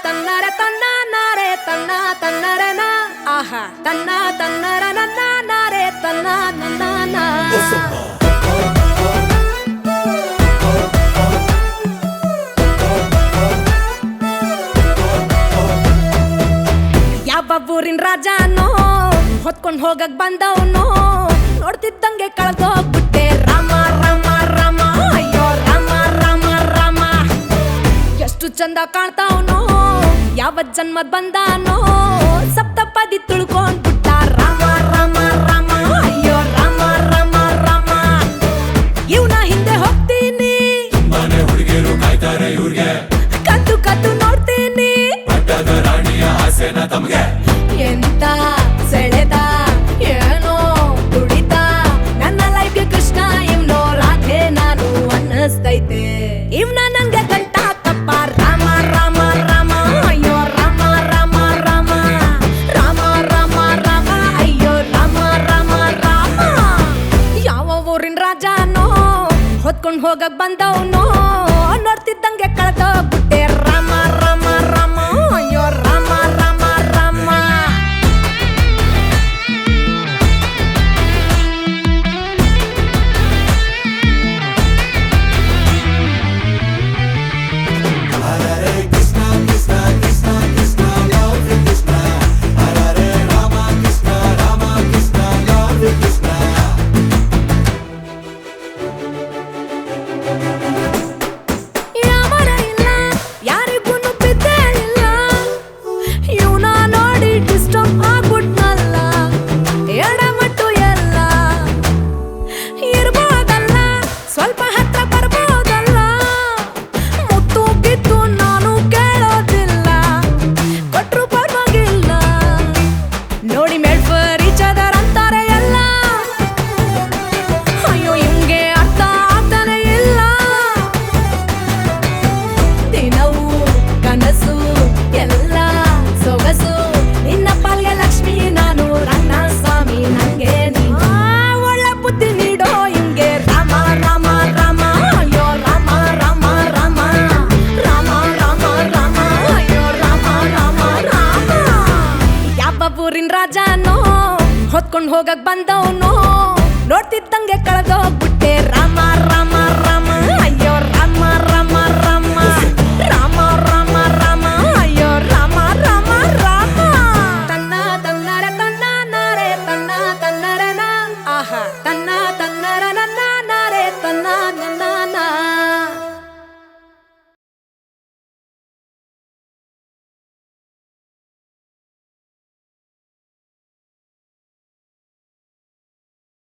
ತನ್ನರೆ ತನ್ನ ನಾರೆ ತನ್ನ ತನ್ನರನ ಆಹಾ ತನ್ನ ತನ್ನರ ನನ್ನ ನಾರೆ ತನ್ನ ನನ್ನ ಯಾವ ಊರಿನ ರಾಜನೋ ಹೊತ್ಕೊಂಡ್ ಹೋಗಕ್ ಬಂದವನು ನೋಡ್ತಿದ್ದಂಗೆ ಕಳ್ದೋಗ್ಬಿಟ್ಟೆ ರಾಮ ರಾಮ ರಾಮ ಅಯ್ಯೋ ರಾಮ ರಾಮ ರಾಮ ಎಷ್ಟು ಚಂದ ಕಾಣ್ತಾವನು ಯಾವ ಜನ್ಮದ್ ಬಂದಾನೋ ಸಪ್ತಪದಿ ತುಳ್ಕೊಂಡ್ಬಿಟ್ಟ ರಾಮ ರಾಮ ರಾಮ ಅಯ್ಯೋ ರಾಮ ರಾಮ ರಾಮ ಇವನ ಹಿಂದೆ ಹೋಗ್ತೀನಿ ಮನೆ ಹುಡುಗಿಯರು ಕಾಯ್ತಾರೆ ಇವ್ರಿಗೆ ಕದ್ದು ಕದ್ದು ನೋಡ್ತೀನಿ ಪಟ್ಟದ ರಾಣಿಯ ಆಸೆನ ತಮ್ಗೆ ಎಂತ ಸೆಳೆದ ಏನೋ ತುಡಿತ ನನ್ನ ಲೈಫ್ಗೆ ಕೃಷ್ಣ ಇವ್ನೋ ರಾಧೆ ನಾನು ಅನ್ನಿಸ್ತೈತೆ ಇವ್ನ ನನ್ಗೆ ಗಂಟ ಕಪ್ಪ ರಾಮ ರಾಮ ರಾಮ ಅಯ್ಯೋ ರಾಮ ರಾಮ ರಾಮ ರಾಮ ರಾಮ ರಾಮ ಅಯ್ಯೋ ರಾಮ ರಾಮ ರಾಮ ಯಾವ ಊರಿನ ರಾಜನೋ ಹೊತ್ಕೊಂಡ್ ಹೋಗಕ್ ಬಂದವನು ನೋಡ್ತಿದ್ದಂಗೆ ಕಳ್ದೋಗ್ಬಿಟ್ಟೆ ರಾಮ ರಾಮ ರಾಮ ಅಯ್ಯೋ ರಾಮ ರಾಮ ರಾಮ ಹರರೆ ಕೃಷ್ಣ ಕೃಷ್ಣ ಕೃಷ್ಣ ಕೃಷ್ಣ ಲವ್ ಕೃಷ್ಣ ಹರರೆ ರಾಮ ಕೃಷ್ಣ ಲವ್ ಕೃಷ್ಣ ಯಾವರ ಇಲ್ಲ ಯಾರಿಗೂ ಬಿದ್ದೇ ಇಲ್ಲ ಇವನ ನೋಡಿ ಡಿಸ್ಟರ್ಬ್ ಆಗ್ಬಿಟ್ನಲ್ಲ ಎಡಮಟ್ಟು ಎಲ್ಲ ಇರ್ಬೋದಲ್ಲ ಸ್ವಲ್ಪ ಹತ್ರ ಬರ್ಬೋದಲ್ಲ ಮುತ್ತು ಬಿದ್ದು ನಾನು ಕೇಳೋದಿಲ್ಲ ಕೊಟ್ರು ಪರವಾಗಿಲ್ಲ ನೋಡಿ ಮೇಡ್ ಈಚ್ ಅದರ್ ಅಂತಾರೆ ಎಲ್ಲ ಅಯ್ಯೋ ಹಿಂಗೆ ಅರ್ಥ ಆಗ್ತಾನೆ ಇಲ್ಲ ದಿನವೂ ಕನಸು ಎಲ್ಲ ಸೊಗಸು ನಿನ್ನ ಪಾಲ್ಗೆ ಲಕ್ಷ್ಮಿ ನಾನು ರನ್ನ ಸ್ವಾಮಿ ನಂಗೆ ನೀನು ಒಳ್ಳೆ ಬುದ್ಧಿ ನೀಡೋ ಹಿಂಗೆ ರಾಮ ರಾಮ ರಾಮ ಅಯ್ಯೋ ರಾಮ ರಾಮ ರಾಮ ರಾಮ ರಾಮ ರಾಮ ಅಯ್ಯೋ ರಾಮ ರಾಮ ರಾಮ ಯಾವ ಊರಿನ ರಾಜನೋ ಹೊತ್ಕೊಂಡ್ ಹೋಗಕ್ ಬಂದವನು